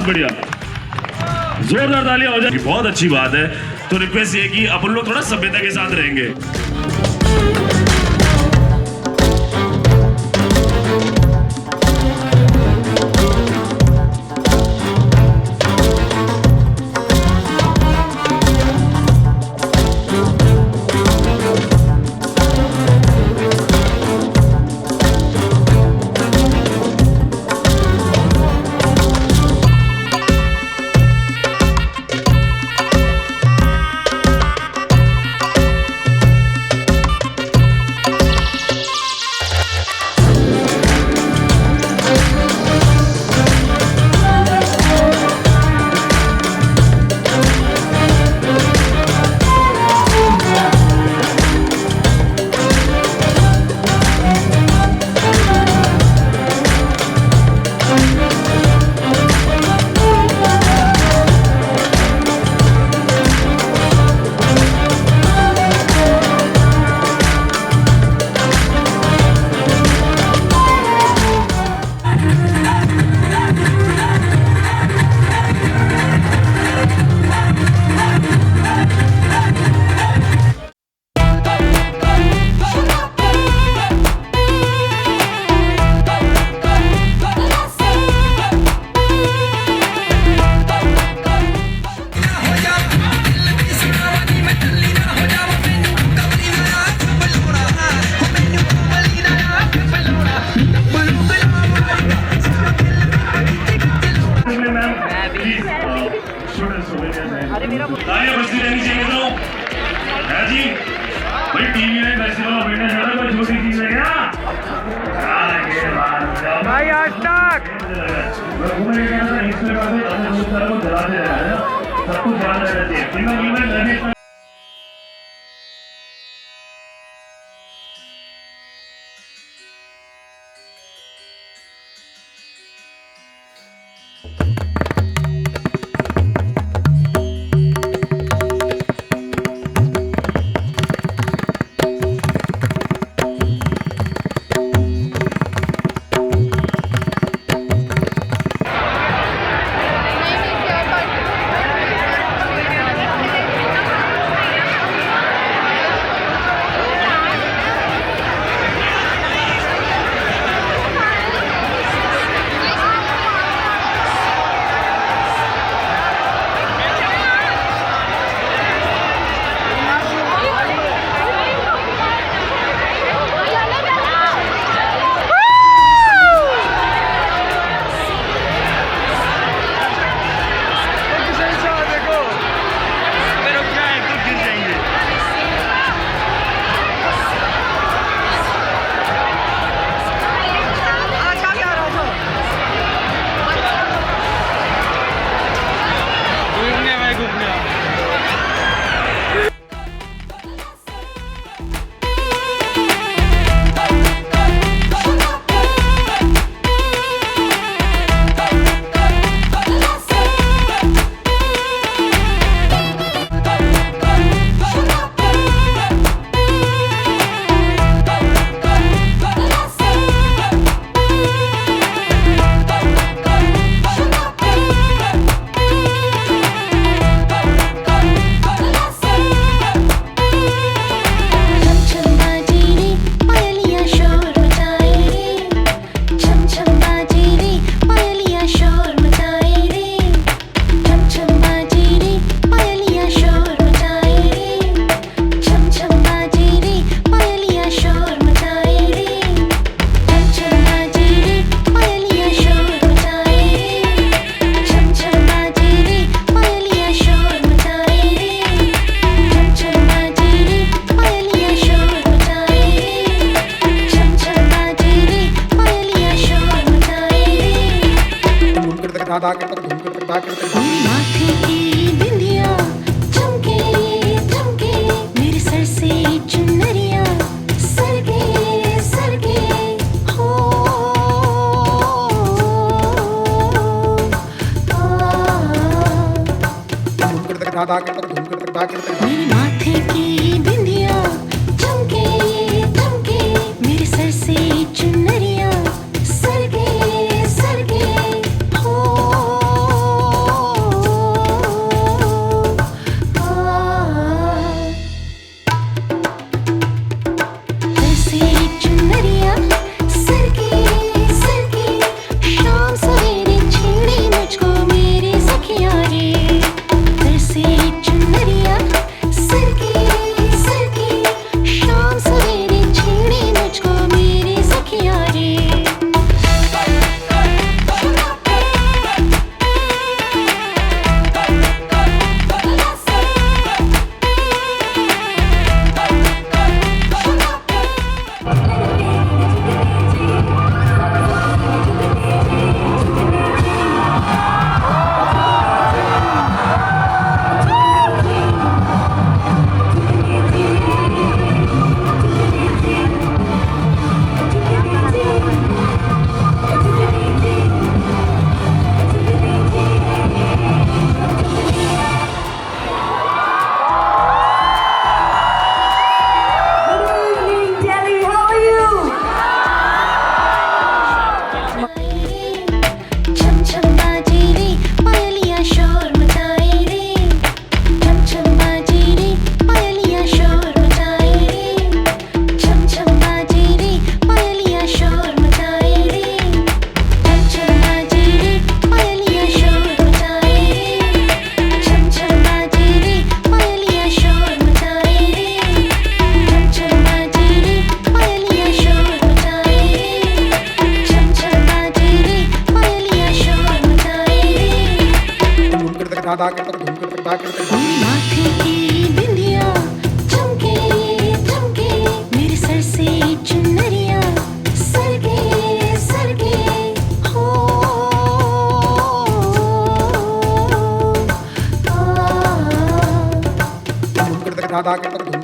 बढ़िया, जोरदार तालियां हो जाएगी, बहुत अच्छी बात है। तो रिक्वेस्ट ये कि अपन लोग थोड़ा सभ्यता के साथ रहेंगे। तालियां बजती रहनी चाहिए तो है जी भाई। टीवी में फेस्टिवल ऑफ इंडिया जाना कोई छोटी चीज है क्या भाई? आज तक घूमने गया था इसमें बात है, अपने दोस्तों को जलाते रहना है, सब कुछ जलाते रहना चाहिए। माथे की बिंदिया चमके चमके, मेरे सर से चुनरिया सरगे सरगे हो। मेरे माथे की बिंदिया चमके चमके, मेरे सर से चुनरिया सरगे सरगे हो। जैसे चुनरिया सरगे सरगे, शाम सवेरे छेड़े मुझको मेरे सखिया रे। जैसे चुनरिया सरगे सरगे, शाम सवेरे छेड़े मुझको मेरे सखिया रे। छम छम बाजे रे पायलिया शोर मचाए रे। छम छम बाजे रे पायलिया शोर मचाए रे। छम छम बाजे रे पायलिया शोर मचाए रे। छम छम बाजे रे पायलिया शोर मचाए रे। छम छम बाजे रे पायलिया शोर मचाए रे। छम छम बाजे रे पायलिया शोर मचाए रे। छम छम बाजे रे पायलिया शोर मचाए रे। माथे की बिंदिया चमके चमके, मेरे सर से चुनरिया सरगे सरगे हो।